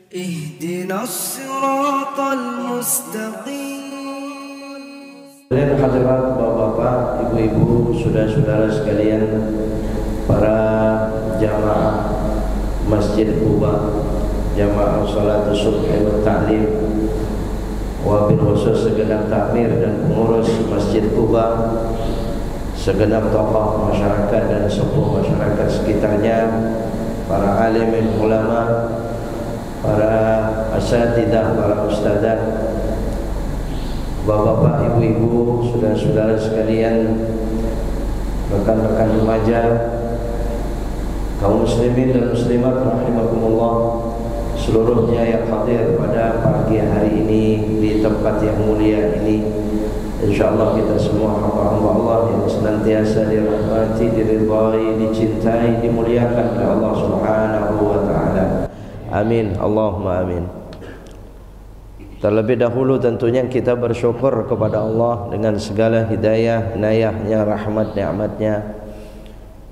اهدنا الصراط المستقيم. Hadirat bapak-bapak, ibu-ibu, saudara-saudara sekalian, para jamaah Masjid Quba, jamaah salat subh wa ta'lim, wabil khusus segenap takmir dan pengurus Masjid Quba, segenap tokoh masyarakat dan sepuh masyarakat sekitarnya, para alim ulama, para asatidzah, para ustadzah, bapak-bapak, ibu-ibu, saudara-saudara sekalian, rekan-rekan remaja, kaum muslimin dan muslimat rahimakumullah, seluruhnya yang hadir pada pagi hari ini di tempat yang mulia ini. Insyaallah kita semua hamba-hamba Allah yang senantiasa dirahmati, diridhai, dicintai, dimuliakan oleh Allah Subhanahu wa taala. Amin, Allahumma amin. Terlebih dahulu tentunya kita bersyukur kepada Allah dengan segala hidayah, inayahnya, rahmat, nikmatnya.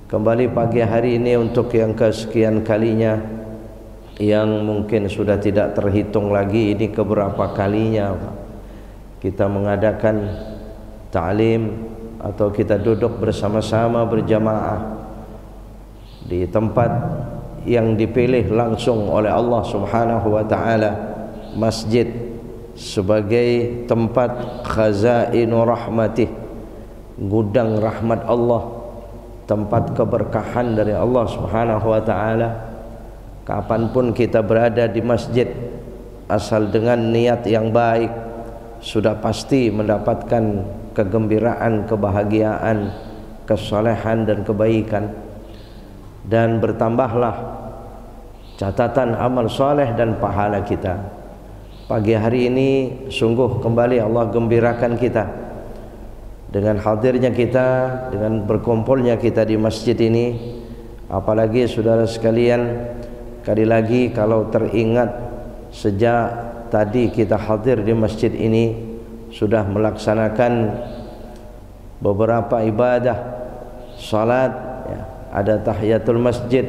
Kembali pagi hari ini untuk yang kesekian kalinya, yang mungkin sudah tidak terhitung lagi ini keberapa kalinya kita mengadakan ta'lim atau kita duduk bersama-sama berjamaah di tempat yang dipilih langsung oleh Allah Subhanahu wa taala, masjid sebagai tempat khazainu rahmatih, gudang rahmat Allah, tempat keberkahan dari Allah Subhanahu wa taala. Kapanpun kita berada di masjid, asal dengan niat yang baik, sudah pasti mendapatkan kegembiraan, kebahagiaan, kesalehan dan kebaikan. Dan bertambahlah catatan amal soleh dan pahala kita. Pagi hari ini sungguh kembali Allah gembirakan kita dengan hadirnya kita, dengan berkumpulnya kita di masjid ini. Apalagi saudara sekalian, sekali lagi kalau teringat sejak tadi kita hadir di masjid ini sudah melaksanakan beberapa ibadah salat ya. Ada tahiyatul masjid,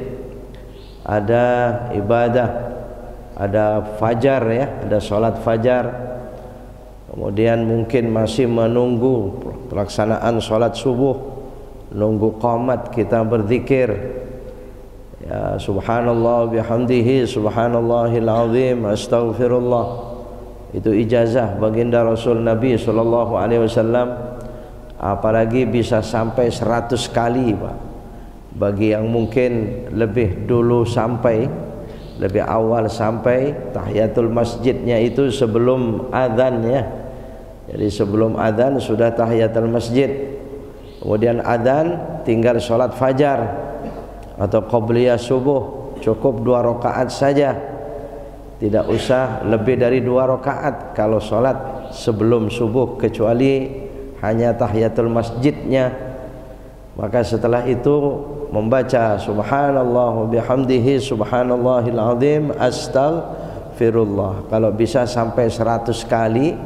ada ibadah, ada fajar ya, ada salat fajar. Kemudian mungkin masih menunggu pelaksanaan salat subuh, nunggu qomat kita berzikir ya, subhanallah bihamdihi subhanallahil azim astaghfirullah. Itu ijazah baginda Rasul Nabi sallallahu alaihi wasallam. Apalagi bisa sampai 100 kali, Pak. Bagi yang mungkin lebih dulu sampai, lebih awal sampai tahiyatul masjidnya itu sebelum adzan ya. Jadi sebelum adzan sudah tahiyatul masjid. Kemudian adzan tinggal salat fajar atau qabliyah subuh, cukup 2 rakaat saja. Tidak usah lebih dari 2 rakaat kalau salat sebelum subuh, kecuali hanya tahiyatul masjidnya. Maka setelah itu membaca subhanallah wa bihamdihi subhanallahil azim astaghfirullah. Kalau bisa sampai 100 kali,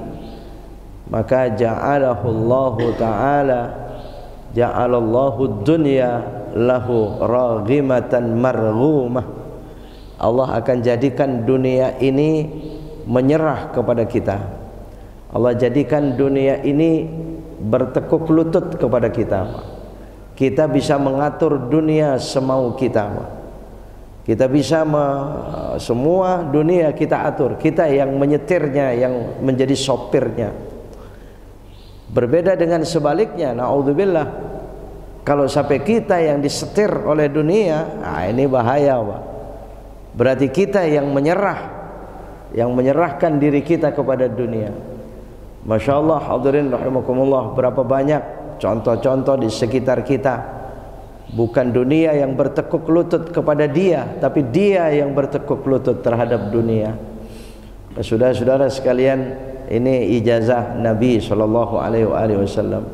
maka ja'alahullahu ta'ala ja'alallahu dunya lahu raghimatan marghumah. Allah akan jadikan dunia ini menyerah kepada kita. Allah jadikan dunia ini bertekuk lutut kepada kita. Kita bisa mengatur dunia semau kita. Kita bisa semua dunia kita atur. Kita yang menyetirnya, yang menjadi sopirnya. Berbeda dengan sebaliknya, naudzubillah. Kalau sampai kita yang disetir oleh dunia, nah ini bahaya, Pak. Berarti kita yang menyerah, yang menyerahkan diri kita kepada dunia. Masya Allah, hadirin rahimakumullah, berapa banyak contoh-contoh di sekitar kita. Bukan dunia yang bertekuk lutut kepada dia, tapi dia yang bertekuk lutut terhadap dunia. Saudara-saudara sekalian, ini ijazah Nabi SAW.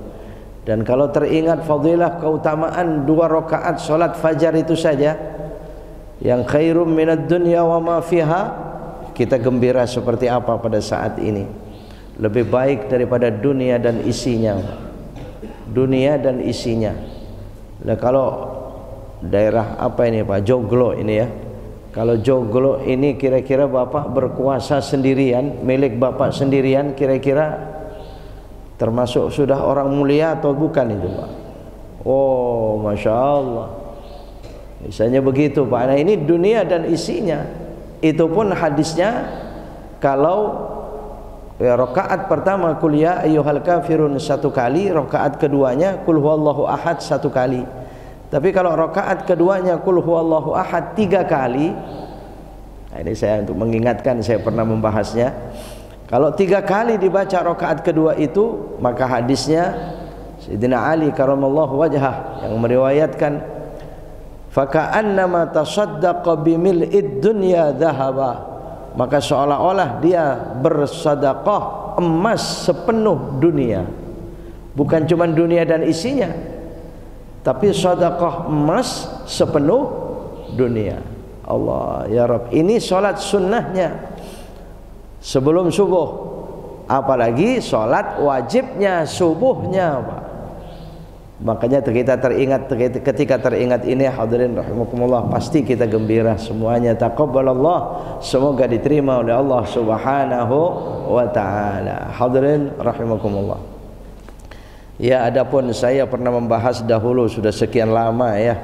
Dan kalau teringat fadilah keutamaan 2 rakaat salat fajar itu saja, yang khairum minad dunya wa ma fiha, kita gembira seperti apa pada saat ini. Lebih baik daripada dunia dan isinya. Dunia dan isinya. Nah, kalau daerah apa ini Pak, Joglo ini ya, Kalau joglo ini kira-kira bapak berkuasa sendirian, milik bapak sendirian, kira-kira termasuk sudah orang mulia atau bukan itu Pak? Oh, Masya Allah. Misalnya begitu Pak. Nah ini dunia dan isinya. Itu pun hadisnya kalau ya, rakaat pertama kul ya ayyuhal kafirun 1 kali, rakaat keduanya kul huwallahu ahad 1 kali. Tapi kalau rakaat keduanya kul huwallahu ahad 3 kali. Nah, ini saya untuk mengingatkan, saya pernah membahasnya. Kalau 3 kali dibaca rakaat kedua itu, maka hadisnya Sayyidina Ali karamallahu wajhah yang meriwayatkan, faka'annama tasaddaqa bimil'id dunya dhahaba, maka seolah-olah dia bersedekah emas sepenuh dunia. Bukan cuma dunia dan isinya, tapi sedekah emas sepenuh dunia. Allah ya Rabb, ini sholat sunnahnya sebelum subuh, apalagi sholat wajibnya subuhnya Pak. Makanya kita teringat, ketika teringat ini hadirin rahimakumullah, pasti kita gembira semuanya. Taqabbalallah, semoga diterima oleh Allah Subhanahu wa taala. Hadirin rahimakumullah. Ya, adapun saya pernah membahas dahulu, sudah sekian lama ya.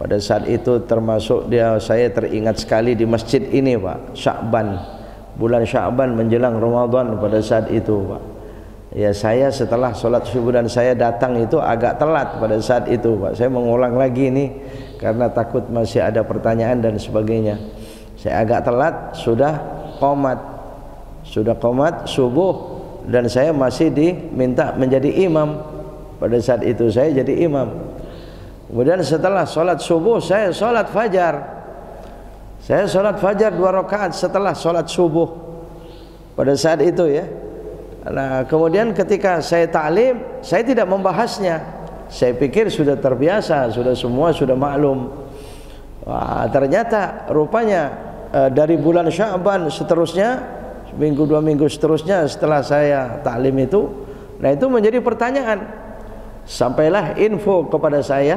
Pada saat itu termasuk saya teringat sekali di masjid ini Pak, Sya'ban, bulan Sya'ban menjelang Ramadan pada saat itu Pak. Ya, saya setelah sholat subuh dan saya datang itu agak telat pada saat itu Pak. Saya mengulang lagi ini karena takut masih ada pertanyaan dan sebagainya. Saya agak telat, sudah qomat subuh, dan saya masih diminta menjadi imam. Pada saat itu saya jadi imam. Kemudian setelah sholat subuh saya sholat fajar. Saya sholat fajar 2 rakaat setelah sholat subuh pada saat itu ya. Nah, kemudian ketika saya ta'lim, saya tidak membahasnya. Saya pikir sudah terbiasa, semua sudah maklum. Wah, ternyata rupanya dari bulan Sya'ban seterusnya, seminggu 2 minggu seterusnya setelah saya ta'lim itu, nah itu menjadi pertanyaan. Sampailah info kepada saya,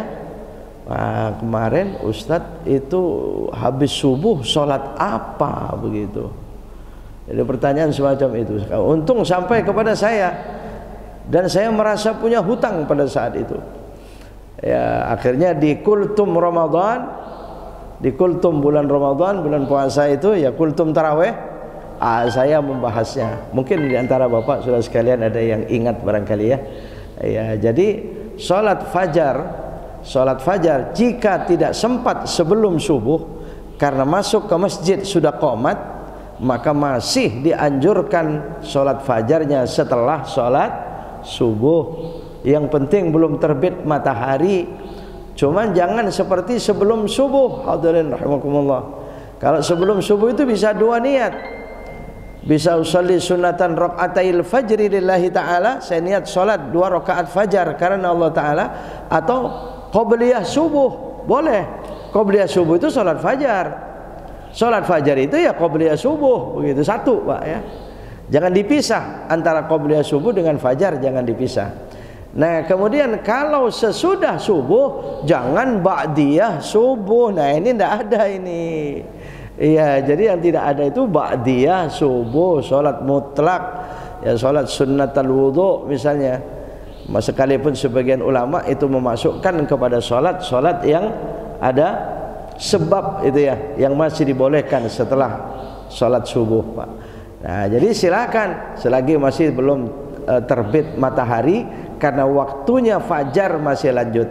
wah, kemarin Ustadz itu habis subuh sholat apa begitu. Jadi pertanyaan semacam itu. Untung sampai kepada saya, dan saya merasa punya hutang pada saat itu. Ya, akhirnya di kultum Ramadan, di kultum bulan Ramadan, bulan puasa itu ya, kultum taraweh, saya membahasnya. Mungkin di antara bapak sudah sekalian ada yang ingat barangkali ya. Ya, jadi sholat fajar jika tidak sempat sebelum subuh karena masuk ke masjid sudah qomat, maka masih dianjurkan sholat fajarnya setelah sholat subuh. Yang penting belum terbit matahari. Cuman jangan seperti sebelum subuh. Hadirin rahimakumullah. Kalau sebelum subuh itu bisa 2 niat. Bisa usolli sunatan rakaatail fajri lillahi ta'ala, saya niat sholat 2 rakaat fajar karena Allah ta'ala. Atau qobliyah subuh, boleh. Qobliyah subuh itu sholat fajar. Sholat fajar itu ya qobliyah subuh, begitu satu Pak ya. Jangan dipisah antara qobliyah subuh dengan fajar, jangan dipisah. Nah, kemudian kalau sesudah subuh jangan ba'diyah subuh. Nah, ini tidak ada ini. Iya, jadi yang tidak ada itu ba'diyah subuh, sholat mutlak, ya sholat sunnatul wudu misalnya. Sekalipun sebagian ulama itu memasukkan kepada sholat yang ada sebab itu ya, yang masih dibolehkan setelah sholat subuh Pak. Nah, jadi silakan selagi masih belum terbit matahari, karena waktunya fajar masih lanjut.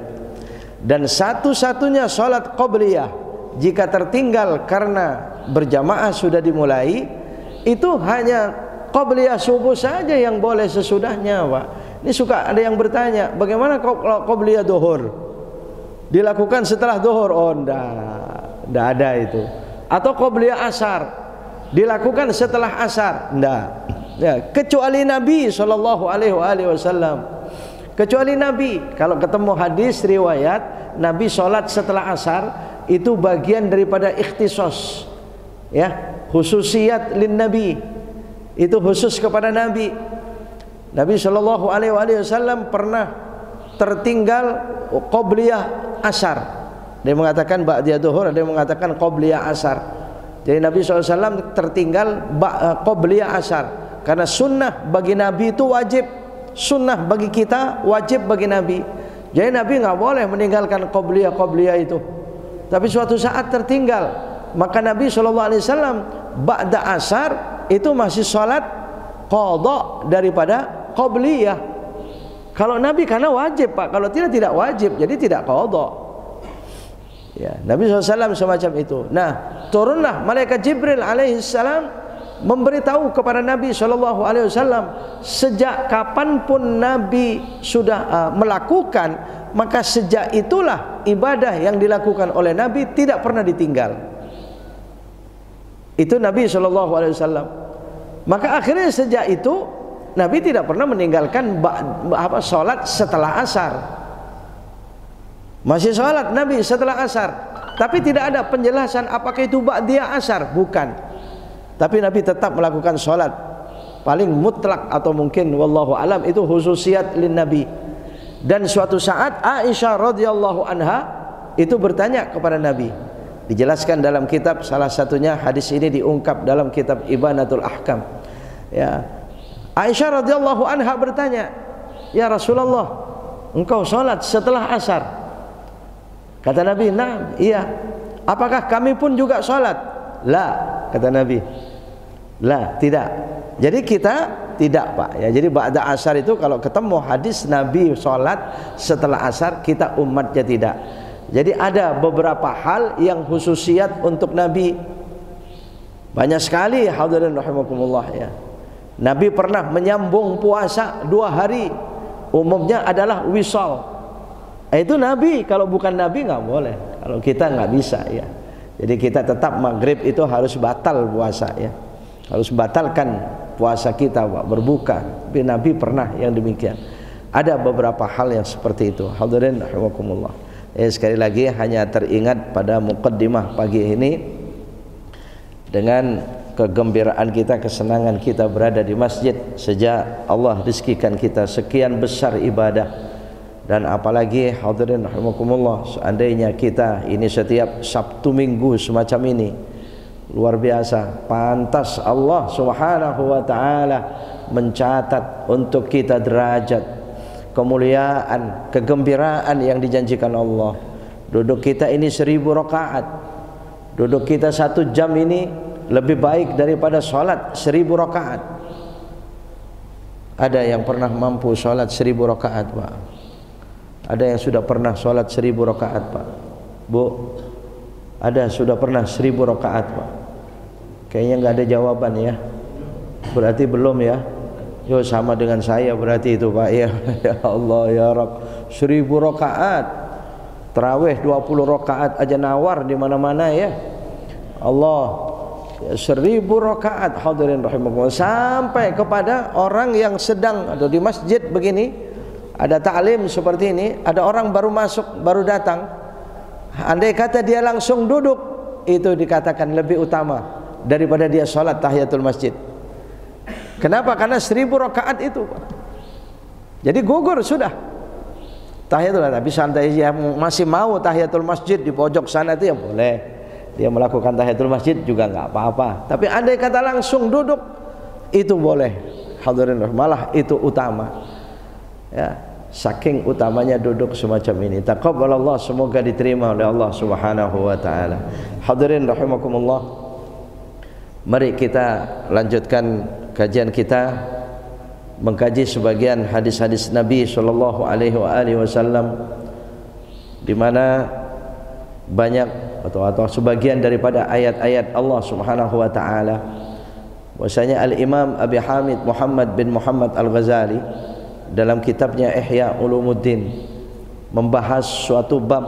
Dan satu-satunya sholat qobliyah jika tertinggal karena berjamaah sudah dimulai, itu hanya qobliyah subuh saja yang boleh sesudahnya Pak. Ini suka ada yang bertanya, bagaimana kalau qobliyah duhur dilakukan setelah duhur? Oh, enggak ada itu. Atau qobliyah asar dilakukan setelah asar? Enggak. Ya, kecuali Nabi sallallahu alaihi wasallam. Kecuali Nabi, kalau ketemu hadis riwayat Nabi sholat setelah asar, itu bagian daripada ikhtisos, ya, khususiyat lin Nabi. Itu khusus kepada Nabi. Nabi sallallahu alaihi wasallam pernah tertinggal qobliyah asar. Ada yang mengatakan ba'diyah zuhur, ada yang mengatakan qabliyah asar. Jadi Nabi SAW tertinggal qabliyah asar. Karena sunnah bagi Nabi itu wajib, sunnah bagi kita wajib bagi Nabi. Jadi Nabi nggak boleh meninggalkan qabliyah itu. Tapi suatu saat tertinggal, maka Nabi SAW ba'da asar itu masih sholat qadha daripada qabliyah. Kalau Nabi karena wajib Pak, kalau tidak wajib, jadi tidak qadha. Ya, Nabi SAW semacam itu. Nah, turunlah malaikat Jibril alaihissalam memberitahu kepada Nabi SAW sejak kapanpun Nabi sudah melakukan, maka sejak itulah ibadah yang dilakukan oleh Nabi tidak pernah ditinggal. Itu Nabi SAW. Maka akhirnya sejak itu Nabi tidak pernah meninggalkan sholat setelah asar. Masih sholat Nabi setelah asar, tapi tidak ada penjelasan apakah itu ba'diyah asar, bukan. Tapi Nabi tetap melakukan sholat paling mutlak, atau mungkin wallahu alam itu khususiat lin Nabi. Dan suatu saat Aisyah radhiyallahu anha itu bertanya kepada Nabi. Dijelaskan dalam kitab, salah satunya hadis ini diungkap dalam kitab Ibanatul Ahkam. Ya, Aisyah radhiyallahu anha bertanya, "Ya Rasulullah, engkau sholat setelah asar?" Kata Nabi, "Nah, iya." "Apakah kami pun juga sholat?" "La," kata Nabi. "La, tidak." Jadi kita tidak Pak ya. Jadi ba'da asar itu kalau ketemu hadis Nabi sholat setelah asar, kita umatnya tidak. Jadi ada beberapa hal yang khususiat untuk Nabi. Banyak sekali hadirin rahimakumullah ya. Nabi pernah menyambung puasa 2 hari. Umumnya adalah wisal. Itu Nabi, kalau bukan Nabi nggak boleh. Kalau kita nggak bisa ya. Jadi kita tetap maghrib itu harus batal puasa ya. Harus batalkan puasa kita Pak, berbuka. Tapi Nabi pernah yang demikian. Ada beberapa hal yang seperti itu. Hadirin rahimakumullah. Sekali lagi hanya teringat pada muqaddimah pagi ini dengan kegembiraan kita, kesenangan kita berada di masjid sejak Allah rizkikan kita sekian besar ibadah. Dan apalagi hadirin rahimakumullah, seandainya kita ini setiap Sabtu Minggu semacam ini, luar biasa, pantas Allah Subhanahu wa taala mencatat untuk kita derajat, kemuliaan, kegembiraan yang dijanjikan Allah. Duduk kita ini 1000 rakaat. Duduk kita 1 jam ini lebih baik daripada sholat 1000 rakaat. Ada yang pernah mampu sholat 1000 rakaat Pak? Ada yang sudah pernah sholat 1000 rakaat Pak? Bu, ada sudah pernah 1000 rakaat Pak? Kayaknya nggak ada jawaban ya. Berarti belum ya. Yo, sama dengan saya berarti itu Pak ya. Ya Allah ya Rabb, 1000 rakaat. Tarawih 20 rakaat aja nawar di mana-mana ya. Allah, 1000 rakaat hadirin rahimakumullah. Sampai kepada orang yang sedang atau di masjid begini, ada ta'lim seperti ini, ada orang baru masuk, baru datang. Andai kata dia langsung duduk, itu dikatakan lebih utama daripada dia sholat tahiyatul masjid. Kenapa? Karena 1000 rakaat itu Pak. Jadi gugur sudah tahiyatul. Tapi santai, yang masih mau tahiyatul masjid di pojok sana itu ya boleh. Dia melakukan tahiyatul masjid juga nggak apa-apa. Tapi andai kata langsung duduk, itu boleh. Hadirin, malah itu utama. Ya, saking utamanya duduk semacam ini. Taqabbalallah, semoga diterima oleh Allah Subhanahu wa taala. Hadirin rahimakumullah, mari kita lanjutkan kajian kita mengkaji sebagian hadis-hadis Nabi sallallahu alaihi wasallam, di mana banyak atau sebagian daripada ayat-ayat Allah Subhanahu wa taala. Bahwasanya Al-Imam Abi Hamid Muhammad bin Muhammad Al-Ghazali dalam kitabnya Ihya Ulumuddin membahas suatu bab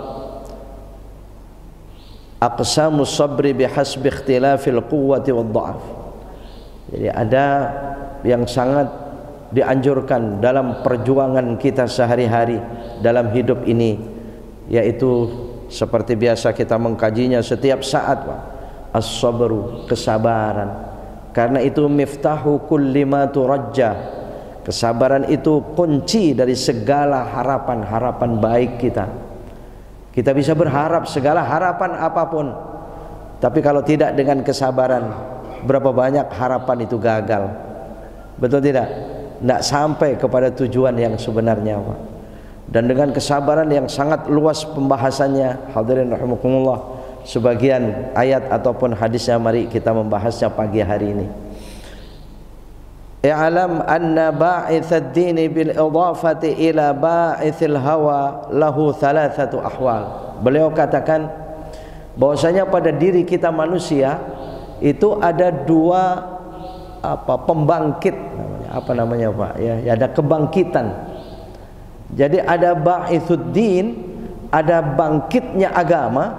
aqsamus sabri bihasbi ikhtilafil quwwati wad dha'af. Jadi ada yang sangat dianjurkan dalam perjuangan kita sehari-hari dalam hidup ini, yaitu seperti biasa kita mengkajinya setiap saat Pak, as-sabru, kesabaran. Karena itu miftahu kulli ma turajja. Kesabaran itu kunci dari segala harapan-harapan baik kita. Kita bisa berharap segala harapan apapun, tapi kalau tidak dengan kesabaran, berapa banyak harapan itu gagal. Betul tidak? Tidak sampai kepada tujuan yang sebenarnya, Pak. Dan dengan kesabaran yang sangat luas pembahasannya, hadirin rahimakumullah, sebagian ayat ataupun hadisnya mari kita membahasnya pagi hari ini. I'lam anna ba'ithad dini bil idafati ila ba'ithil hawa lahu thalathatu ahwal. Beliau katakan bahwasanya pada diri kita manusia itu ada dua pembangkit, namanya Pak ya, ada kebangkitan. Jadi ada ba'ithud din, ada bangkitnya agama,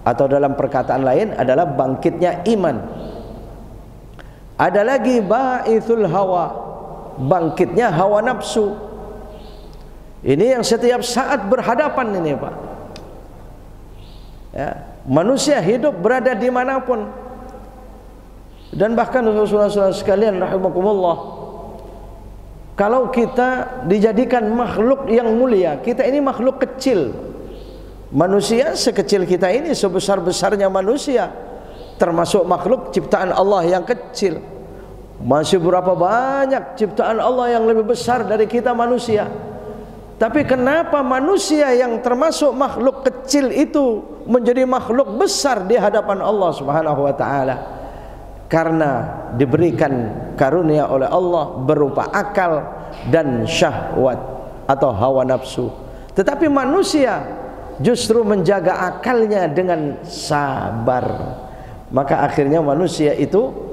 atau dalam perkataan lain adalah bangkitnya iman. Ada lagi ba'ithul hawa, bangkitnya hawa nafsu. Ini yang setiap saat berhadapan ini, Pak ya, manusia hidup berada dimanapun. Dan bahkan Rasulullah sekalian rahimakumullah, kalau kita dijadikan makhluk yang mulia, kita ini makhluk kecil. Manusia sekecil kita ini, sebesar-besarnya manusia, termasuk makhluk ciptaan Allah yang kecil. Masih berapa banyak ciptaan Allah yang lebih besar dari kita manusia. Tapi kenapa manusia yang termasuk makhluk kecil itu menjadi makhluk besar di hadapan Allah Subhanahu wa taala? Karena diberikan karunia oleh Allah berupa akal dan syahwat atau hawa nafsu. Tetapi manusia justru menjaga akalnya dengan sabar. Maka akhirnya manusia itu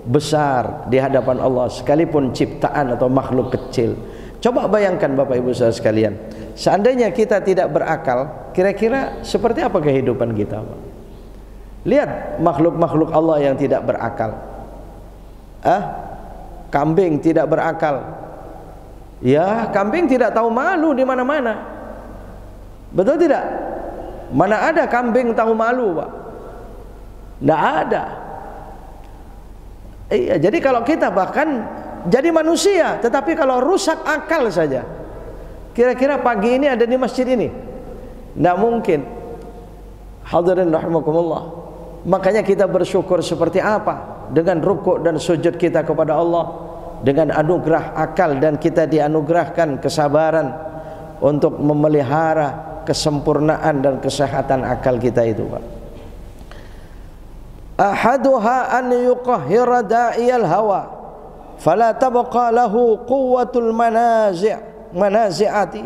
besar di hadapan Allah sekalipun ciptaan atau makhluk kecil. Coba bayangkan Bapak Ibu saudara sekalian, seandainya kita tidak berakal, kira-kira seperti apa kehidupan kita, Pak? Lihat makhluk-makhluk Allah yang tidak berakal. Kambing tidak berakal. Ya, kambing tidak tahu malu di mana-mana. Betul tidak? Mana ada kambing tahu malu, Pak? Tidak ada. Iya, jadi kalau kita bahkan jadi manusia, tetapi kalau rusak akal saja, kira-kira pagi ini ada di masjid ini? Tidak mungkin. Hadirin rahimakumullah. Makanya kita bersyukur seperti apa dengan rukuk dan sujud kita kepada Allah, dengan anugerah akal, dan kita dianugerahkan kesabaran untuk memelihara kesempurnaan dan kesehatan akal kita itu, Pak. Ahaduha an yuqahhira da'iyal hawa fala tabqa lahu quwwatul manazi'ati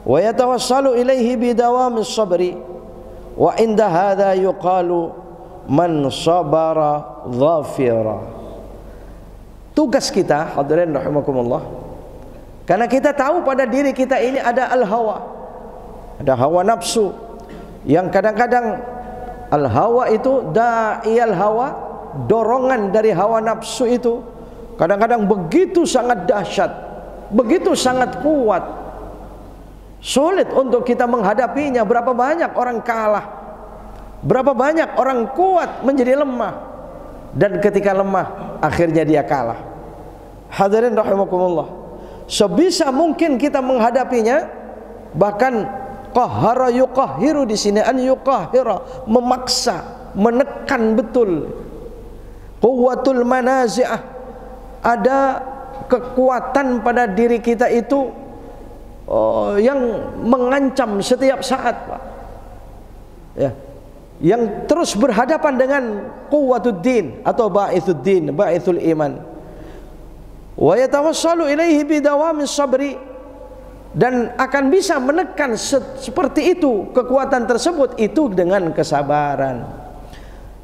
wa yatawassalu ilaihi bidawamis sabri wa inda hadha yuqalu man sabara dhafira. Tugas kita, hadirin rahimakumullah, karena kita tahu pada diri kita ini ada al-hawa, ada hawa nafsu yang kadang-kadang al-hawa itu da'iyal hawa, dorongan dari hawa nafsu itu kadang-kadang begitu sangat dahsyat, begitu sangat kuat, sulit untuk kita menghadapinya. Berapa banyak orang kalah, berapa banyak orang kuat menjadi lemah, dan ketika lemah akhirnya dia kalah. Hadirin rahimakumullah, sebisa mungkin kita menghadapinya. Bahkan qahhara yuqahhiru di sini, an yuqahhira, memaksa, menekan betul. Quwwatul manazi'ah, ada kekuatan pada diri kita itu yang mengancam setiap saat, Pak ya, yang terus berhadapan dengan quwwatuddin atau ba'ithuddin, ba'ithul iman. Wa yatawassalu ilaihi bidawamis sabri, dan akan bisa menekan seperti itu, kekuatan tersebut itu dengan kesabaran.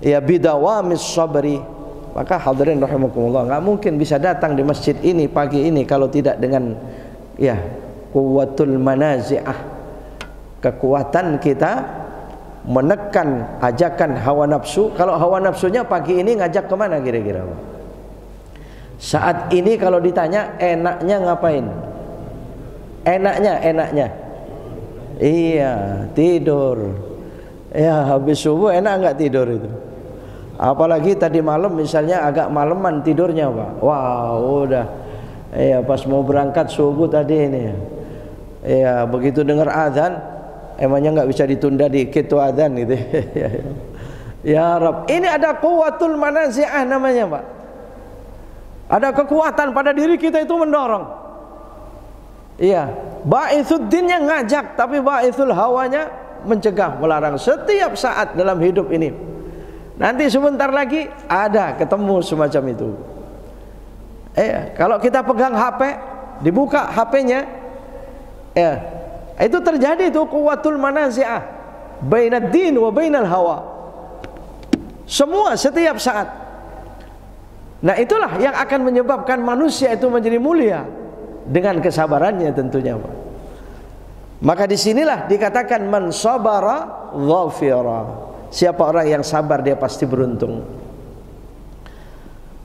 Ya, bidawamis sabri. Maka hadirin rahimakumullah, nggak mungkin bisa datang di masjid ini pagi ini kalau tidak dengan ya quwwatul manazi'ah, kekuatan kita menekan ajakan hawa nafsu. Kalau hawa nafsunya pagi ini ngajak kemana kira-kira? Saat ini kalau ditanya enaknya ngapain? Enaknya iya tidur. Ya, habis subuh enak nggak tidur itu? Apalagi tadi malam misalnya agak maleman tidurnya, Pak. Wah, udah ya pas mau berangkat subuh tadi ini ya, begitu dengar azan Emangnya nggak bisa ditunda dikit tuh adzan gitu. Ya Rabb, ini ada quwwatul manazi'ah namanya, Pak. Ada kekuatan pada diri kita itu mendorong. Iya, ba'itsuddinnya ngajak, tapi ba'itsul hawanya mencegah, melarang setiap saat dalam hidup ini. Nanti sebentar lagi ada ketemu semacam itu. Kalau kita pegang HP, dibuka HP-nya, itu terjadi itu quwwatul manazi'ah bainad din wa bainal hawa. Semua setiap saat. Nah, itulah yang akan menyebabkan manusia itu menjadi mulia dengan kesabarannya tentunya, Pak. Maka disinilah dikatakan man sabara dhafira. Siapa orang yang sabar dia pasti beruntung.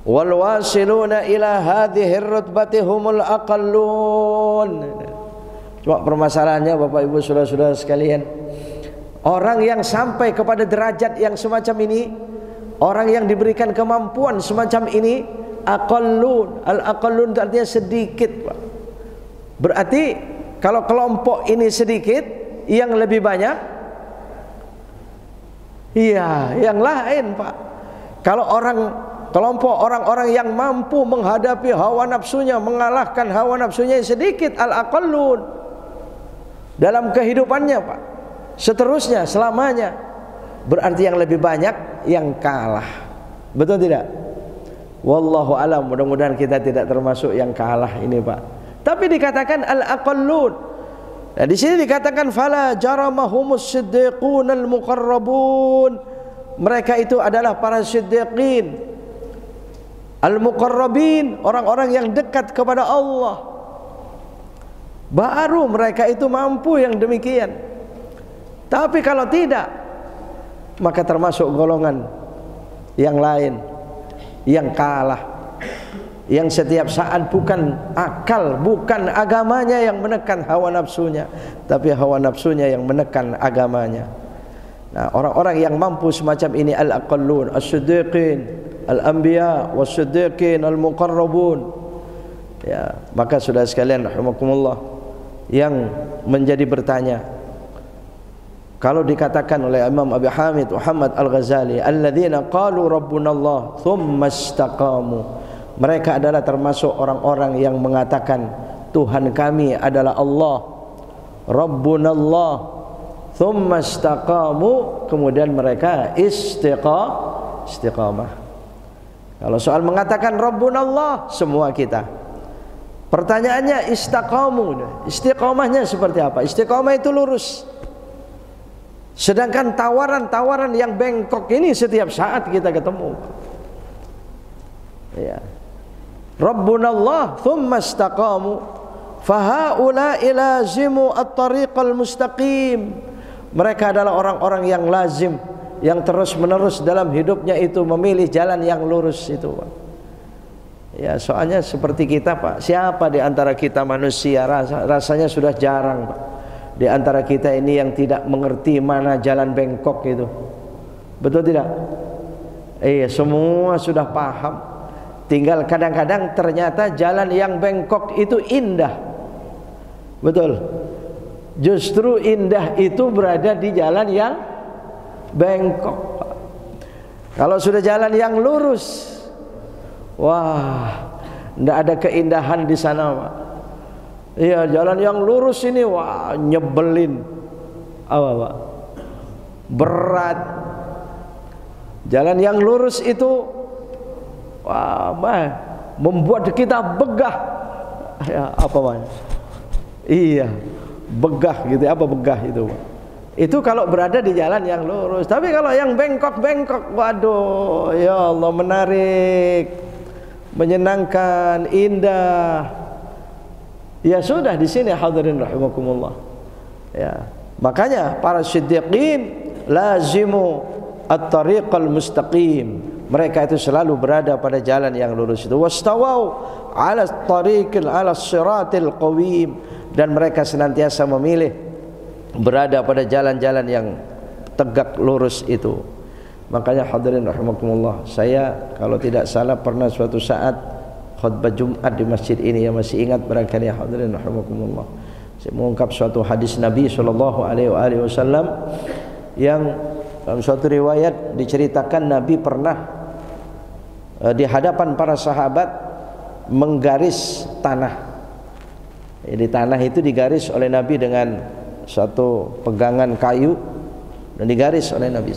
Wal wasiluna ila hadhihi ar-rutbati humul aqallun. Cuma permasalahannya Bapak Ibu saudara-saudara sekalian, orang yang sampai kepada derajat yang semacam ini, orang yang diberikan kemampuan semacam ini, aqallun. Al-aqallun itu artinya sedikit, Pak. Berarti kalau kelompok ini sedikit, yang lebih banyak, iya, yang lain, Pak. Kalau kelompok orang-orang yang mampu menghadapi hawa nafsunya, mengalahkan hawa nafsunya sedikit, al-aqallun dalam kehidupannya, Pak, seterusnya, selamanya, berarti yang lebih banyak yang kalah. Betul tidak? Wallahu alam, mudah-mudahan kita tidak termasuk yang kalah ini, Pak. Tapi dikatakan al-aqallun. Nah, di sini dikatakan fala jaramahumus siddiqunal muqarrabun. Mereka itu adalah para siddiqin, al-muqarrabin, orang-orang yang dekat kepada Allah. Baru mereka itu mampu yang demikian. Tapi kalau tidak, maka termasuk golongan yang lain yang kalah, yang setiap saat bukan akal, bukan agamanya yang menekan hawa nafsunya, tapi hawa nafsunya yang menekan agamanya. Nah, orang-orang yang mampu semacam ini al-aqallun, as-siddiqin, al-anbiya, was-siddiqin, al-muqarrabun. Ya, maka saudara sekalian rahimakumullah, yang menjadi bertanya, kalau dikatakan oleh Imam Abi Hamid Muhammad Al-Ghazali, alladzina qalu rabbunallah thumma istaqamu, mereka adalah termasuk orang-orang yang mengatakan Tuhan kami adalah Allah, rabbunallah, thumma istaqamu, kemudian mereka istiqamah. Kalau soal mengatakan rabbunallah, semua kita. Pertanyaannya istaqamu, istiqamahnya seperti apa? Istiqamah itu lurus. Sedangkan tawaran-tawaran yang bengkok ini setiap saat kita ketemu. Ya. Rabbunallah thumma istaqamu fahaula'i lazimu at-tariqal mustaqim. Mereka adalah orang-orang yang lazim, yang terus-menerus dalam hidupnya itu memilih jalan yang lurus itu, Pak. Ya, soalnya seperti kita, Pak, siapa di antara kita manusia rasanya sudah jarang, Pak, di antara kita ini yang tidak mengerti mana jalan bengkok itu. Betul tidak? Semua sudah paham. Tinggal kadang-kadang ternyata jalan yang bengkok itu indah. Betul. Justru indah itu berada di jalan yang bengkok, Pak. Kalau sudah jalan yang lurus, wah, tidak ada keindahan di sana, Pak. Iya, jalan yang lurus ini, wah, nyebelin. Apa, Pak? Berat. Jalan yang lurus itu, wah, membuat kita begah. Ya, apa, Pak? Iya, begah gitu. Apa begah itu, Pak? Itu kalau berada di jalan yang lurus. Tapi kalau yang bengkok-bengkok, waduh, ya Allah, menarik, menyenangkan, indah. Ya sudah, di sini hadirin rahimakumullah. Ya, makanya para siddiqin lazimu at-tariqal mustaqim. Mereka itu selalu berada pada jalan yang lurus itu. Wastawau ala tariqil ala siratil qawim, dan mereka senantiasa memilih berada pada jalan-jalan yang tegak lurus itu. Makanya hadirin rahimakumullah, saya kalau tidak salah pernah suatu saat khutbah Jumat di masjid ini, yang masih ingat barangkali hadirin rahimakumullah. Saya mengungkap suatu hadis Nabi sallallahu alaihi wasallam yang dalam suatu riwayat diceritakan Nabi pernah di hadapan para sahabat menggaris tanah. Jadi tanah itu digaris oleh Nabi dengan satu pegangan kayu dan digaris oleh Nabi.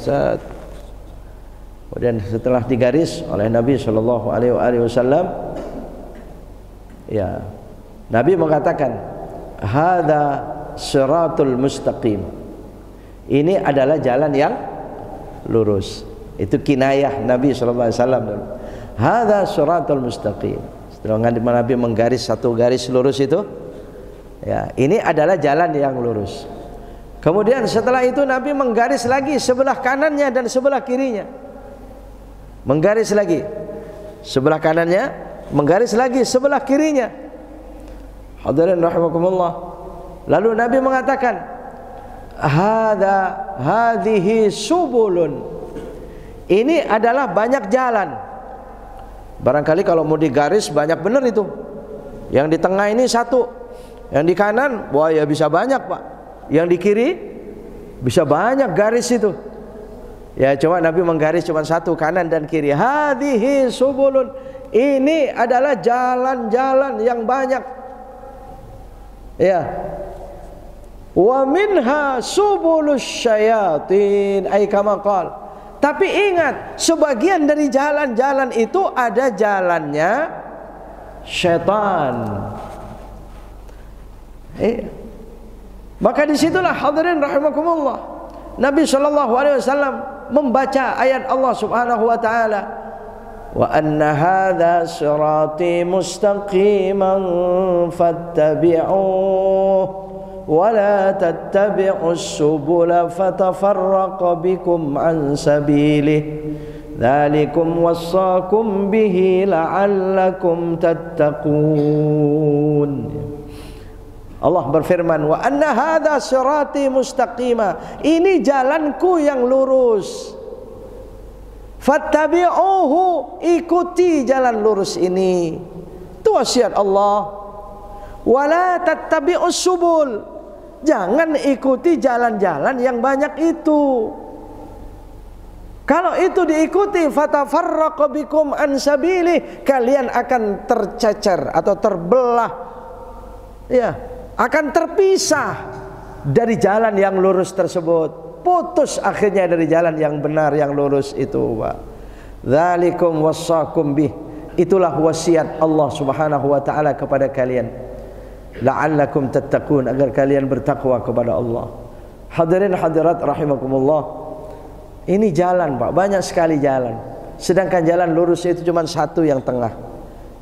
Kemudian setelah digaris oleh Nabi sallallahu alaihi wasallam, ya, Nabi mengatakan, "Hadza siratul mustaqim." Ini adalah jalan yang lurus. Itu kinayah Nabi sallallahu alaihi wasallam. Hadza siratul mustaqim. Setelah Nabi menggaris satu garis lurus itu, ya, ini adalah jalan yang lurus. Kemudian setelah itu Nabi menggaris lagi sebelah kanannya dan sebelah kirinya. Menggaris lagi sebelah kanannya, menggaris lagi sebelah kirinya. Hadirin rahimakumullah. Lalu Nabi mengatakan, hadhihi subulun. Ini adalah banyak jalan. Barangkali kalau mau digaris banyak benar itu. Yang di tengah ini satu, yang di kanan, wah ya bisa banyak Pak. Yang di kiri bisa banyak garis itu. Ya cuma Nabi menggaris cuma satu, kanan dan kiri. Hadhihi subulun. Ini adalah jalan-jalan yang banyak. Ya. Wa minha subulus syayatin ay kama qala. Tapi ingat, sebagian dari jalan-jalan itu ada jalannya syaitan. Maka disitulah hadirin rahimakumullah, Nabi sallallahu alaihi wasallam membaca ayat Allah subhanahu wa ta'ala, wa anna hadha sirati mustaqiman fattabi'uh wa la tattabi'us subula fatafarraqa bikum an sabilih dzalikum wassaakum bihi la'allakum tattaqun. Allah berfirman, wa anna hadza sirati mustaqima. Ini jalanku yang lurus. Fattabi'uhu, ikuti jalan lurus ini. Itu wasiat Allah. Wala tattabi'us subul. Jangan ikuti jalan-jalan yang banyak itu. Kalau itu diikuti, fatafarraqu bikum an sabilih, kalian akan tercecer atau terbelah. Ya, akan terpisah dari jalan yang lurus tersebut. Putus akhirnya dari jalan yang benar, yang lurus itu, Pak. Dzalikum wassaakum bih. Itulah wasiat Allah Subhanahu wa taala kepada kalian. La'allakum tattaqun, agar kalian bertakwa kepada Allah. Hadirin hadirat rahimakumullah. Ini jalan, Pak, banyak sekali jalan. Sedangkan jalan lurus itu cuma satu yang tengah.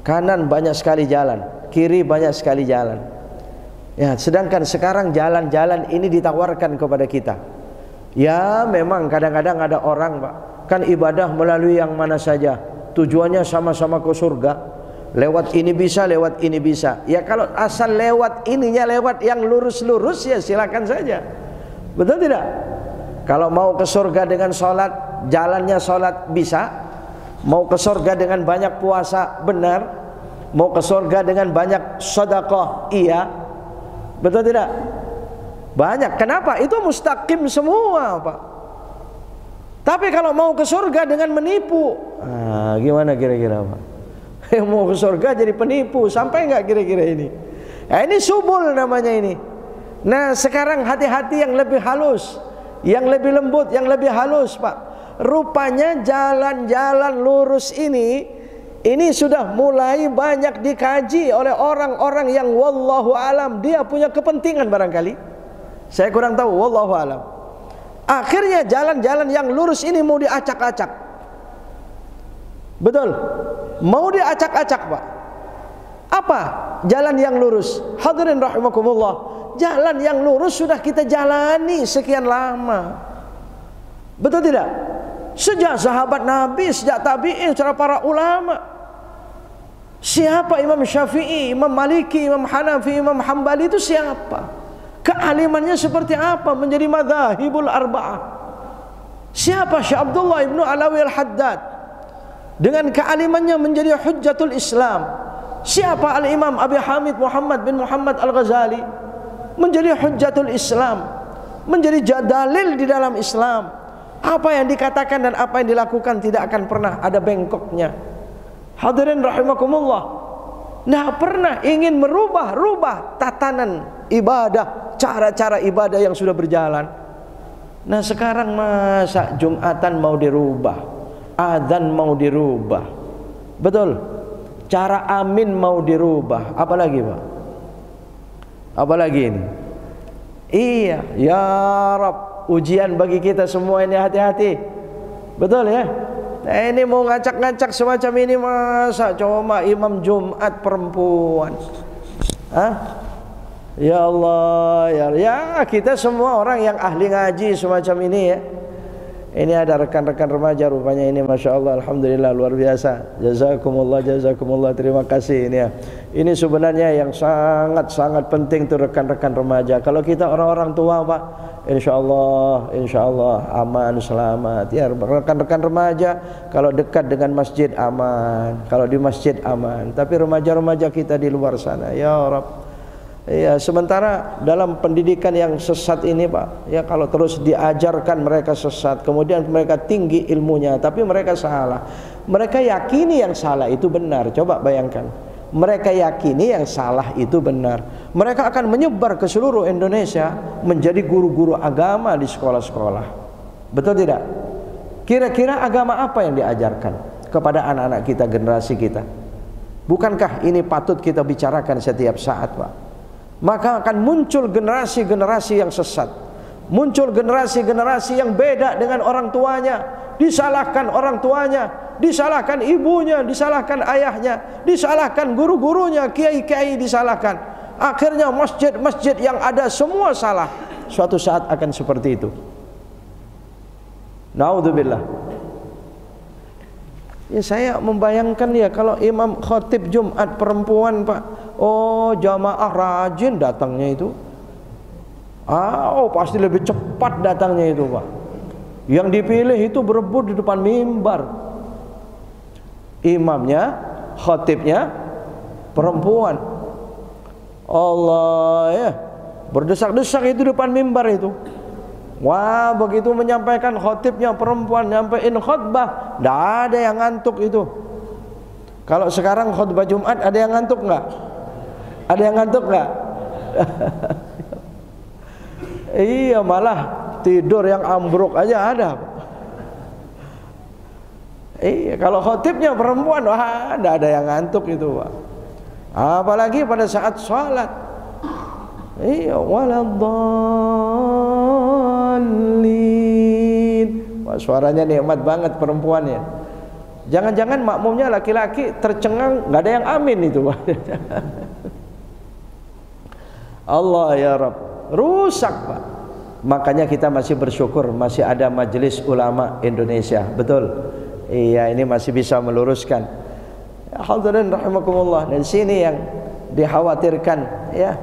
Kanan banyak sekali jalan, kiri banyak sekali jalan. Ya, sedangkan sekarang jalan-jalan ini ditawarkan kepada kita. Ya, memang kadang-kadang ada orang, Pak, kan ibadah melalui yang mana saja, tujuannya sama-sama ke surga. Lewat ini bisa, lewat ini bisa. Ya kalau asal lewat ininya lewat yang lurus-lurus, ya silakan saja. Betul tidak? Kalau mau ke surga dengan sholat, jalannya sholat bisa. Mau ke surga dengan banyak puasa, benar. Mau ke surga dengan banyak sedekah, iya. Betul tidak? Banyak. Kenapa? Itu mustaqim semua, Pak. Tapi kalau mau ke surga dengan menipu, gimana kira-kira, Pak? Yang mau ke surga jadi penipu, sampai nggak kira-kira ini? Nah, ini subul namanya ini. Nah, sekarang hati-hati yang lebih halus, yang lebih lembut, yang lebih halus, Pak. Rupanya jalan-jalan lurus ini sudah mulai banyak dikaji oleh orang-orang yang wallahu alam, dia punya kepentingan barangkali. Saya kurang tahu, wallahu alam. Akhirnya jalan-jalan yang lurus ini mau diacak-acak. Betul? Mau diacak-acak, Pak. Apa jalan yang lurus? Hadirin rahimakumullah, jalan yang lurus sudah kita jalani sekian lama. Betul tidak? Sejak sahabat Nabi, sejak tabi'in, secara para ulama. Siapa Imam Syafi'i, Imam Maliki, Imam Hanafi, Imam Hambali itu siapa? Kealimannya seperti apa menjadi madzhabul arba'ah? Siapa Syekh Abdullah ibnu Alawi al-Haddad dengan kealimannya menjadi hujjatul Islam? Siapa Al-Imam Abi Hamid Muhammad bin Muhammad Al-Ghazali menjadi hujjatul Islam, menjadi dalil di dalam Islam. Apa yang dikatakan dan apa yang dilakukan tidak akan pernah ada bengkoknya. Hadirin rahimakumullah, tidak pernah ingin merubah tatanan ibadah, cara-cara ibadah yang sudah berjalan. Nah sekarang masa Jumatan mau dirubah, adzan mau dirubah, betul? Cara amin mau dirubah, apalagi Pak? Apalagi ini? Iya, ya Rabb, ujian bagi kita semua ini, hati-hati. Betul ya? Nah, ini mau ngacak-ngacak semacam ini, masa cuma imam Jumat perempuan. Hah? Ya Allah, ya kita semua orang yang ahli ngaji semacam ini ya. Ini ada rekan-rekan remaja rupanya ini, Masya Allah, Alhamdulillah, luar biasa. Jazakumullah, jazakumullah, terima kasih ini ya. Ini sebenarnya yang sangat-sangat penting tuh rekan-rekan remaja. Kalau kita orang-orang tua Pak, insya Allah aman, selamat. Ya rekan-rekan remaja, kalau dekat dengan masjid aman, kalau di masjid aman. Tapi remaja-remaja kita di luar sana, ya Rabb. Ya, sementara dalam pendidikan yang sesat ini Pak, ya kalau terus diajarkan mereka sesat, kemudian mereka tinggi ilmunya, tapi mereka salah. Mereka yakini yang salah itu benar. Coba bayangkan, mereka yakini yang salah itu benar. Mereka akan menyebar ke seluruh Indonesia menjadi guru-guru agama di sekolah-sekolah. Betul tidak? Kira-kira agama apa yang diajarkan kepada anak-anak kita, generasi kita? Bukankah ini patut kita bicarakan setiap saat Pak? Maka akan muncul generasi-generasi yang sesat, muncul generasi-generasi yang beda dengan orang tuanya, disalahkan orang tuanya, disalahkan ibunya, disalahkan ayahnya, disalahkan guru-gurunya, kiai-kiai disalahkan. Akhirnya masjid-masjid yang ada semua salah. Suatu saat akan seperti itu. Naudzubillah. Ya saya membayangkan ya, kalau imam khotib Jumat perempuan Pak, oh jamaah rajin datangnya itu. Oh pasti lebih cepat datangnya itu Pak. Yang dipilih itu berebut di depan mimbar. Imamnya, khotibnya perempuan. Allah ya, berdesak-desak itu depan mimbar itu. Wah, begitu menyampaikan khotibnya perempuan, nyampein khutbah, tidak ada yang ngantuk itu. Kalau sekarang khutbah Jumat ada yang ngantuk nggak? Ada yang ngantuk nggak? Iya, malah tidur yang ambruk aja ada. Iya, kalau khotibnya perempuan, wah, tidak ada yang ngantuk itu Pak. Apalagi pada saat sholat. Iya, waladhdallin. Wah, suaranya nikmat banget perempuannya. Jangan-jangan makmumnya laki-laki tercengang, nggak ada yang amin itu Pak. Allah ya Rabb, rusak Pak. Makanya kita masih bersyukur masih ada Majelis Ulama Indonesia. Betul. Iya, ini masih bisa meluruskan. Hadirin rahimakumullah. Dan sini yang dikhawatirkan ya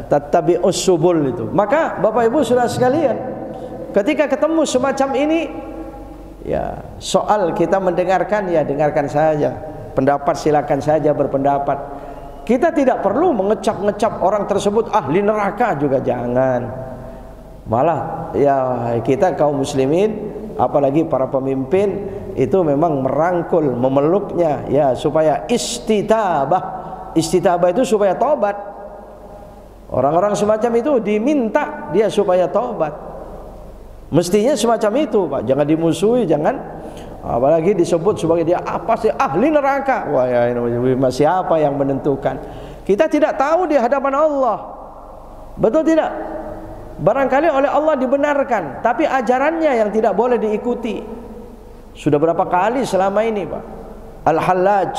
tattabi'us subul itu. Maka Bapak Ibu Saudara sekalian, ketika ketemu semacam ini, ya soal kita mendengarkan, ya dengarkan saja. Pendapat silakan saja berpendapat. Kita tidak perlu mengecap-ngecap orang tersebut ahli neraka juga, jangan. Malah ya kita kaum muslimin, apalagi para pemimpin itu memang merangkul, memeluknya ya supaya istitabah. Istitabah itu supaya tobat. Orang-orang semacam itu diminta dia supaya tobat. Mestinya semacam itu Pak. Jangan dimusuhi, jangan apalagi disebut sebagai dia apa sih ahli neraka. Wah ya, ini siapa yang menentukan? Kita tidak tahu di hadapan Allah. Betul tidak? Barangkali oleh Allah dibenarkan, tapi ajarannya yang tidak boleh diikuti. Sudah berapa kali selama ini Pak? Al-Hallaj,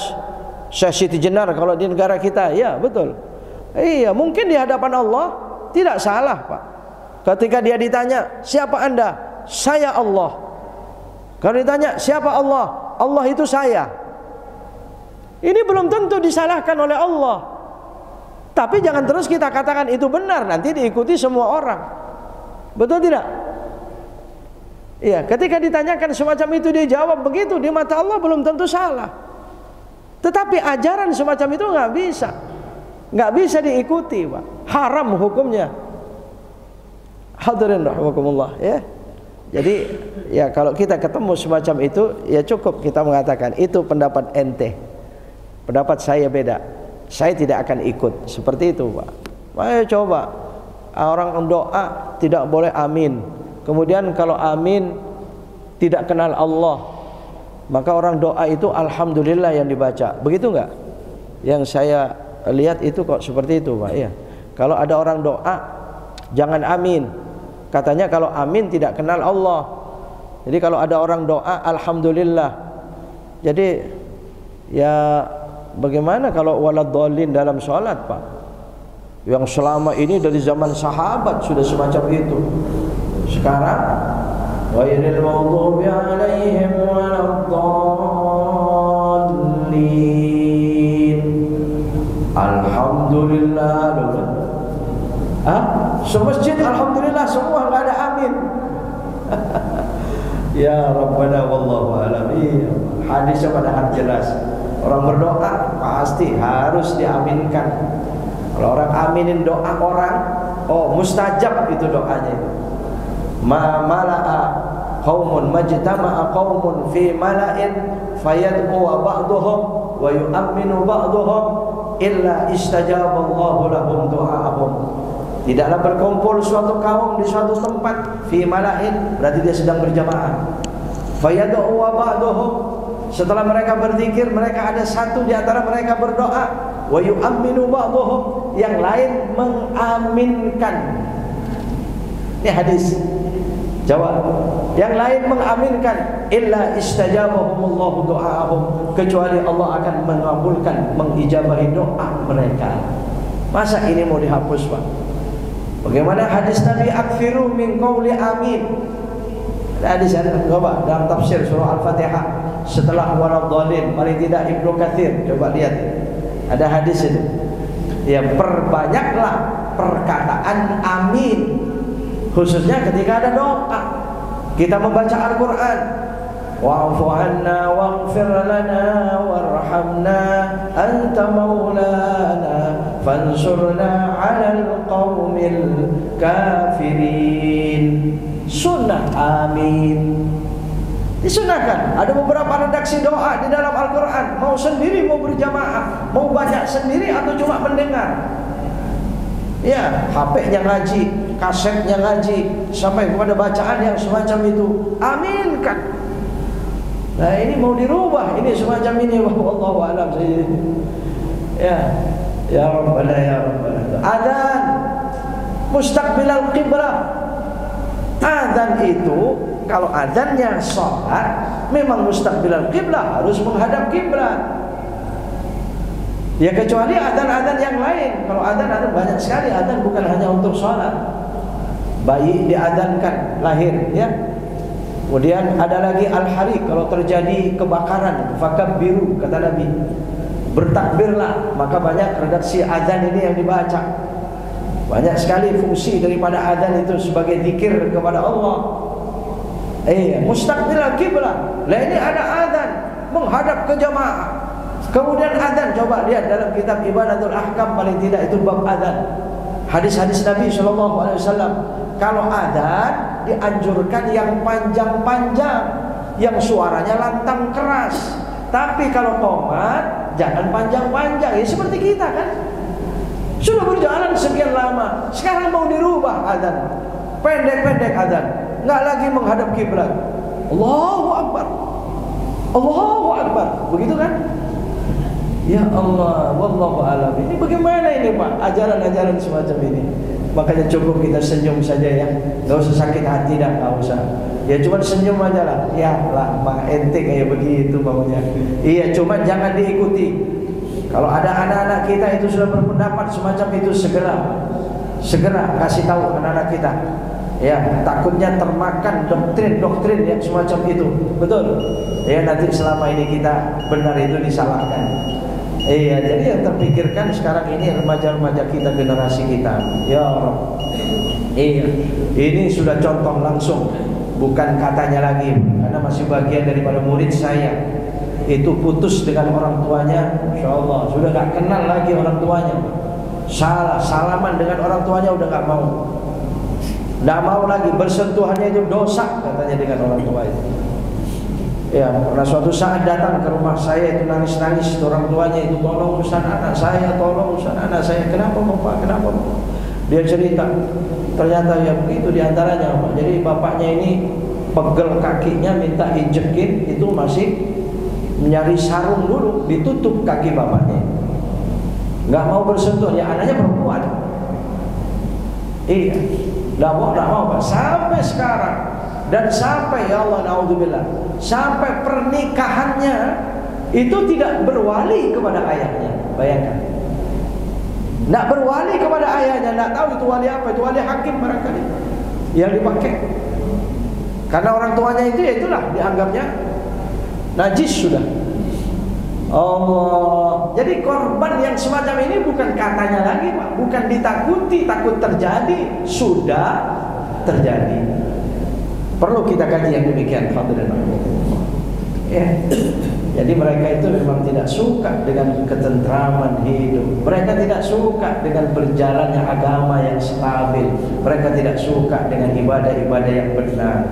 Syekh Siti Jenar kalau di negara kita, ya betul. Iya, mungkin di hadapan Allah tidak salah Pak. Ketika dia ditanya, siapa Anda? Saya Allah. Kalau ditanya, siapa Allah? Allah itu saya. Ini belum tentu disalahkan oleh Allah. Tapi jangan terus kita katakan itu benar, nanti diikuti semua orang. Betul tidak? Iya, ketika ditanyakan semacam itu dia jawab begitu, di mata Allah belum tentu salah. Tetapi ajaran semacam itu nggak bisa diikuti Pak. haram hukumnya. Hadirin rahimakumullah ya. Jadi ya kalau kita ketemu semacam itu ya cukup kita mengatakan itu pendapat ente. Pendapat saya beda. Saya tidak akan ikut. Seperti itu, Pak. Ayo coba orang doa tidak boleh amin. Kemudian kalau amin tidak kenal Allah, maka orang doa itu alhamdulillah yang dibaca. Begitu enggak? Yang saya lihat itu kok seperti itu, Pak. Ya. Kalau ada orang doa jangan amin. Katanya kalau amin tidak kenal Allah. Jadi kalau ada orang doa alhamdulillah. Jadi ya bagaimana kalau waladhdallin dalam sholat, Pak? Yang selama ini dari zaman sahabat sudah semacam itu. Sekarang ghairil maghdubi 'alaihim waladdallin. Alhamdulillah. Semasjid alhamdulillah semua enggak ada amin. Ya Rabbana wallahu a'lam. Hadisnya padahal jelas. Orang berdoa pasti harus diaminkan. Kalau orang aminin doa orang, oh mustajab itu doanya itu. Ma mala'a qaumun majtama'a qaumun fi mala'in fayad'u ba'dhum wa yu'minu ba'dhum illa istajaba Allahu lahum du'a'ahum. Tidaklah berkumpul suatu kaum di suatu tempat fi mala'in, berarti dia sedang berjamaah. Fayad'u ba'dhum, setelah mereka berzikir, mereka ada satu di antara mereka berdoa, wa yu'minu ba'dhum, yang lain mengaminkan. Ini hadis. Jawab. Yang lain mengaminkan, illa istajabahumullahu du'a'ahum, kecuali Allah akan mengabulkan, mengijabahi doa mereka. Masa ini mau dihapus, Pak? Bagaimana hadis Nabi akfiru min qawli amin? Hadis coba dalam tafsir surah Al-Fatihah setelah waladhdallin, paling tidak Ibnu Katsir, coba lihat. Ada hadis itu. Ya, perbanyaklah perkataan amin, khususnya ketika ada doa. Kita membaca Al-Qur'an. Wa'fu 'anna waghfir lana warhamna anta maulana fansurna 'alal qaumil kafirin. Sunnah amin. Disunahkan. Ada beberapa redaksi doa di dalam Al-Qur'an, mau sendiri mau berjamaah, mau baca sendiri atau cuma mendengar. Ya, HP-nya ngaji, kasetnya ngaji, sampai kepada bacaan yang semacam itu. Aminkan. Nah, ini mau dirubah, ini semacam ini, wallahu a'lam. Ya Rabbana ya Rabbana. Adzan mustaqbilal qiblah. Adzan itu kalau adzannya salat memang mustaqbilal qiblah, harus menghadap kiblat. Ya kecuali adzan-adzan yang lain. Kalau adzan banyak sekali, adzan bukan hanya untuk salat. Bayi diadzankan lahir, ya. Kemudian ada lagi al-harik, kalau terjadi kebakaran, fakabbiru, kata Nabi, bertakbirlah. Maka banyak redaksi azan ini yang dibaca. Banyak sekali fungsi daripada azan itu sebagai zikir kepada Allah. Mustaqbilal qiblah. Lah ini ada azan menghadap ke jamaah. Kemudian azan, coba lihat dalam kitab Ibadatul Ahkam, paling tidak itu bab azan. Hadis-hadis Nabi SAW. Kalau azan dianjurkan yang panjang-panjang, yang suaranya lantang keras. Tapi kalau qomat jangan panjang-panjang. Ya seperti kita kan, sudah berjalan sekian lama, sekarang mau dirubah azan, pendek-pendek azan, nggak lagi menghadap kiblat. Allahu Akbar, Allahu Akbar, begitu kan? Ya Allah, wallahu a'lam. Ini bagaimana ini, Pak? Ajaran-ajaran semacam ini. Makanya cukup kita senyum saja ya. Gak usah sakit hati dah, gak usah. Ya cuma senyum aja lah. Ya lah, Pak, ente kayak begitu maunya. Iya, cuma jangan diikuti. Kalau ada anak-anak kita itu sudah berpendapat semacam itu, segera kasih tahu anak-anak kita. Ya, takutnya termakan doktrin-doktrin yang semacam itu. Betul? Ya, nanti selama ini kita benar itu disalahkan. Iya, jadi yang terpikirkan sekarang ini remaja-remaja kita, generasi kita. Ya Allah. Iya, ini sudah contoh langsung, bukan katanya lagi, karena masih bagian daripada murid saya. Itu putus dengan orang tuanya, insya Allah sudah gak kenal lagi orang tuanya. salaman dengan orang tuanya udah nggak mau. Nggak mau lagi, bersentuhannya itu dosa katanya dengan orang tua itu. Ya, pernah suatu saat datang ke rumah saya itu nangis-nangis orang tuanya itu, tolong Ustaz anak saya, tolong Ustaz anak saya. Kenapa Bapak? Kenapa Bapak? Dia cerita, ternyata ya begitu diantaranya Pak. Jadi bapaknya ini pegel kakinya minta injekin, itu masih nyari sarung dulu, ditutup kaki bapaknya. Nggak mau bersentuh, ya anaknya perempuan. Iya, nggak mau Pak. Sampai sekarang. Dan sampai ya Allah naudzubillah, sampai pernikahannya itu tidak berwali kepada ayahnya. Bayangkan, tidak berwali kepada ayahnya. Tidak tahu itu wali apa, itu wali hakim barangkali yang dipakai. Karena orang tuanya itu ya itulah dianggapnya najis sudah. Oh, jadi korban yang semacam ini bukan katanya lagi Pak, bukan ditakuti, takut terjadi, sudah terjadi. Perlu kita kaji yang demikian, hadirin. Ya. Jadi mereka itu memang tidak suka dengan ketentraman hidup. Mereka tidak suka dengan berjalannya agama yang stabil. Mereka tidak suka dengan ibadah-ibadah yang benar.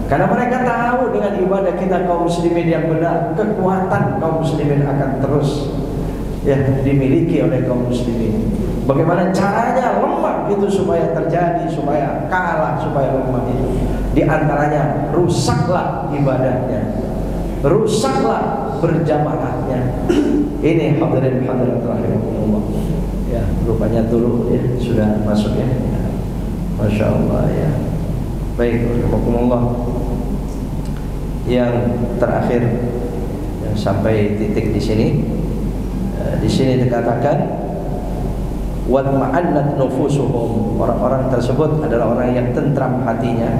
Karena mereka tahu dengan ibadah kita kaum muslimin yang benar, kekuatan kaum muslimin akan terus ya dimiliki oleh kaum muslimin. Bagaimana caranya lemah itu supaya terjadi, supaya kalah, supaya lemah itu. Di antaranya rusaklah ibadahnya, rusaklah berjamaahnya. Ini hadirin hadirat rahimahullah. Ya, rupanya dulu ya sudah masuk ya. Masya Allah ya. Baik, rahimahullah. Yang terakhir yang sampai titik di sini. Di sini dikatakan watma'annat nufusuhum, orang-orang tersebut adalah orang yang tentram hatinya,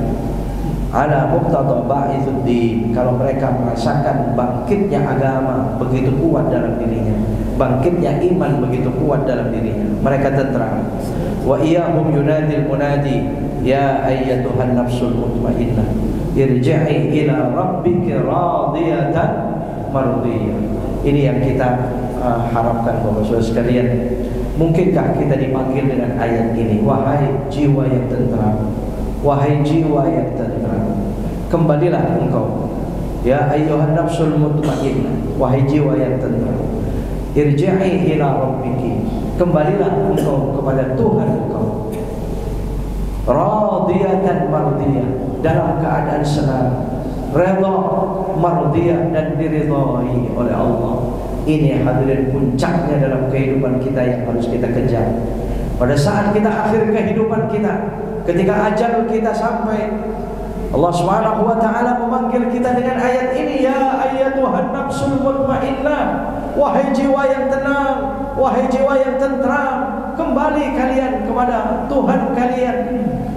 ala muqtada ba'ithuddin, kalau mereka merasakan bangkitnya agama begitu kuat dalam dirinya, bangkitnya iman begitu kuat dalam dirinya, mereka tentram. Wa iyahum yunadil munadi ya ayyatuhan nafsul mutmainnah irji'i ila rabbiki radiyatan mardiyah. Ini yang kita harapkan Bapak Saudara sekalian. Mungkinkah kita dipanggil dengan ayat ini, wahai jiwa yang tentram, wahai jiwa yang tentram, kembalilah engkau, ya ayyuhan nafsul mutmainnah, wahai jiwa yang tentram, irji'i ila rabbiki, kembalilah engkau kepada Tuhan engkau, radiyatan mardiyah, dalam keadaan senang, redha, mardiyah, dan diridhai oleh Allah. Ini hadirin puncaknya dalam kehidupan kita yang harus kita kejar. Pada saat kita akhir kehidupan kita, ketika ajal kita sampai, Allah Subhanahu wa taala memanggil kita dengan ayat ini, ya ayyatuhan nafsul mutmainnah, wahai jiwa yang tenang, wahai jiwa yang tentram, kembali kalian kepada Tuhan kalian.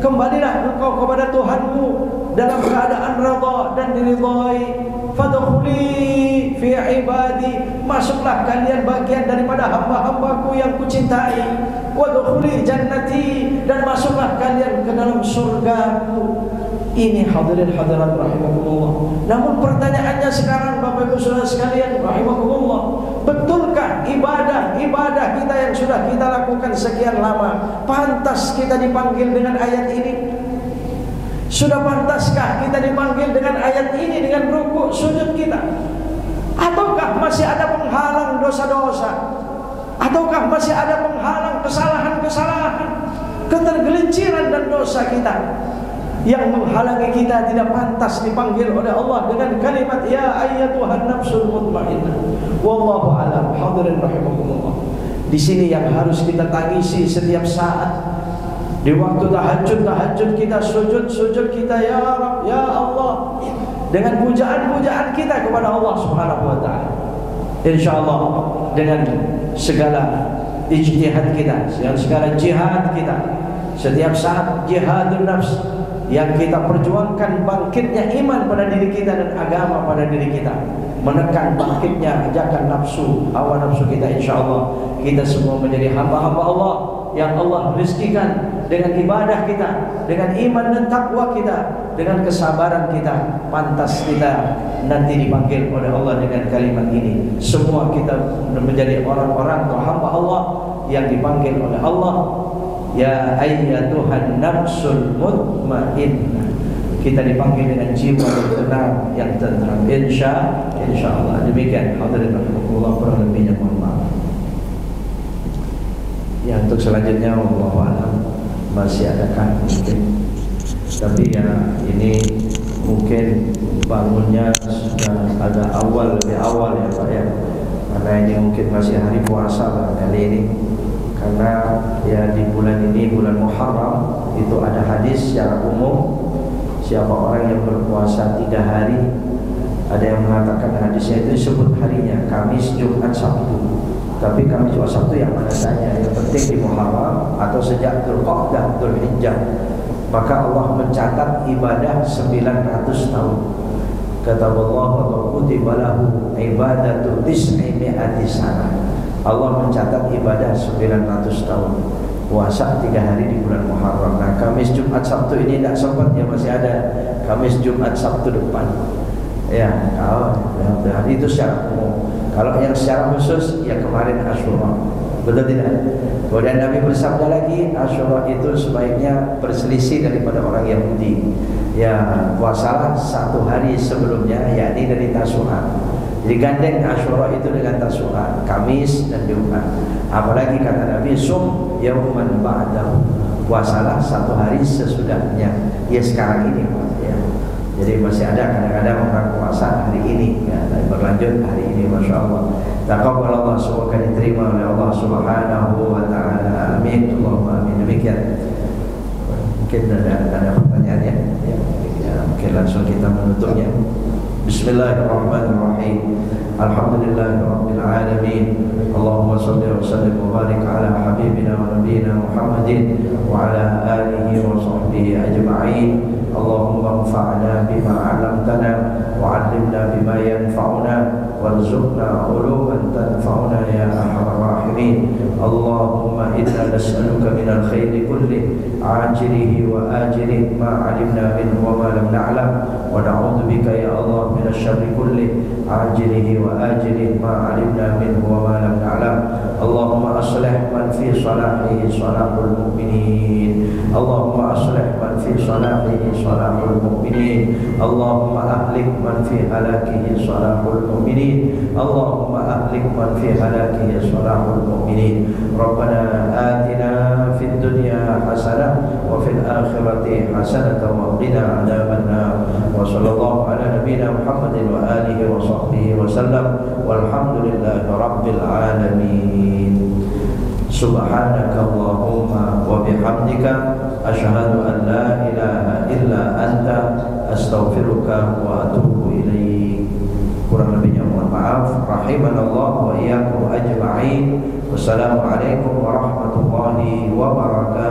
Kembalilah engkau kepada Tuhanmu dalam keadaan redha dan diridhai. Fadkhuli fi ibadi, masuklah kalian bagian daripada hamba-hambaku yang kucintai. Wadkhuli jannati, dan masuklah kalian ke dalam surgaku. Ini hadirin hadirat rahimakumullah. Namun pertanyaannya sekarang Bapak Ibu Saudara sekalian rahimakumullah, betulkah ibadah kita yang sudah kita lakukan sekian lama pantas kita dipanggil dengan ayat ini? Sudah pantaskah kita dipanggil dengan ayat ini, dengan rukuk sujud kita? Ataukah masih ada penghalang dosa-dosa? Ataukah masih ada penghalang kesalahan-kesalahan, ketergelinciran dan dosa kita yang menghalangi kita tidak pantas dipanggil oleh Allah dengan kalimat ya ayyatuhan nafsul mutmainnah? Wallahu a'lam. Hadirin rahimakumullah. Di sini yang harus kita tangisi setiap saat. Di waktu tahajud kita, sujud kita, ya Rabb, ya Allah, dengan pujaan-pujaan kita kepada Allah Subhanahu wa taala. Insyaallah dengan segala ijtihad kita, dengan segala jihad kita, setiap saat jihadun nafs yang kita perjuangkan bangkitnya iman pada diri kita dan agama pada diri kita, menekan bangkitnya ajakan nafsu, hawa nafsu kita. Insyaallah kita semua menjadi hamba-hamba Allah yang Allah rizkikan dengan ibadah kita, dengan iman dan takwa kita, dengan kesabaran kita, pantas kita nanti dipanggil oleh Allah dengan kalimat ini. Semua kita menjadi orang-orang atau hamba Allah yang dipanggil oleh Allah, ya ayyatuhan nafsul mutmainnah. Kita dipanggil dengan jiwa yang tenang, yang tentram. Insyaallah. Demikian hadirin rahimakumullah, kurang lebihnya mohon maaf. Ya, untuk selanjutnya wallahu a'lam masih adakah mungkin, tapi ya ini mungkin bangunnya sudah agak lebih awal ya Pak ya, karena ini mungkin masih hari puasa barangkali ini, karena ya di bulan ini, bulan Muharram, itu ada hadis secara umum siapa orang yang berpuasa 3 hari, ada yang mengatakan hadisnya itu disebut harinya Kamis, Jumat, Sabtu. Tapi Kamis, Jumat, Sabtu yang mana saja, yang penting di Muharram atau sejak Dzulqa'dah, Dzulhijjah, maka Allah mencatat ibadah 900 tahun. Kata Allah, wa kutiba lahu ibadatu 900 sana. Allah mencatat ibadah 900 tahun. Puasa 3 hari di bulan Muharram. Nah, Kamis, Jumat, Sabtu ini tidak sempat ya, masih ada Kamis, Jumat, Sabtu depan. Ya, kalau itu secara umum. Kalau yang secara khusus ya kemarin Asyura. Betul tidak? Kemudian Nabi bersabda lagi, Asyura itu sebaiknya berselisih daripada orang Yahudi. Ya, puasalah 1 hari sebelumnya, yakni dari Tasyura. Jadi gandeng Asyura itu dengan Tasyura, Kamis dan Jumat. Apalagi kata Nabi, sum yauman ba'dahu, puasalah 1 hari sesudahnya. Ya sekarang ini Pak ya. Jadi masih ada kadang-kadang orang puasa hari ini ya, dan berlanjut hari ini, masya Allah. Taqabbalallah, semoga diterima oleh Allah Subhanahu wa taala. Amin. Allahumma amin. Demikian. Mungkin ada pertanyaan ya. Ya, mungkin langsung kita menutupnya. Bismillahirrahmanirrahim. Alhamdulillahirabbil alamin. Allahumma shalli wa sallim wa barik ala habibina wa nabiyyina Muhammadin wa ala alihi wa sahbihi ajma'in. Allahumma anfa'na bima 'allamtana wa 'allimna bima yanfa'una warzuqna 'uluman tanfa'una ya arhamar rahimin. Allahumma inna nas'aluka minal khairi kulli ajilihi wa ajilihi ma 'alimna minhu wa ma lam na'lam, wa na'udzu bika ya Allah minasy syarri kulli ajilihi wa ajilihi ma 'alimna minhu wa ma lam na'lam. Allahumma aslih man fi salahihi salahul mu'minin. Allahumma aslih man fi salahihi salahul mu'minin. Allahumma ahlik man fi halakihi salahul mu'minin. Allahumma ahlik man fi halakihi salahul mu'minin. Rabbana atina fid dunya hasanah wa fil akhirati hasanah wa qina adzabannar. Wa sallallahu ala nabiyyina Muhammadin wa alihi wa sahbihi wa sallam. Walhamdulillahi rabbil alamin. Subhanaka Allahumma wa bihamdika asyhadu an la ilaha illa anta astaghfiruka wa atubu ilaik. Kurang lebihnya mohon maaf. Rahimanallah wa iyyakum ajma'in. Wassalamualaikum warahmatullahi wabarakatuh.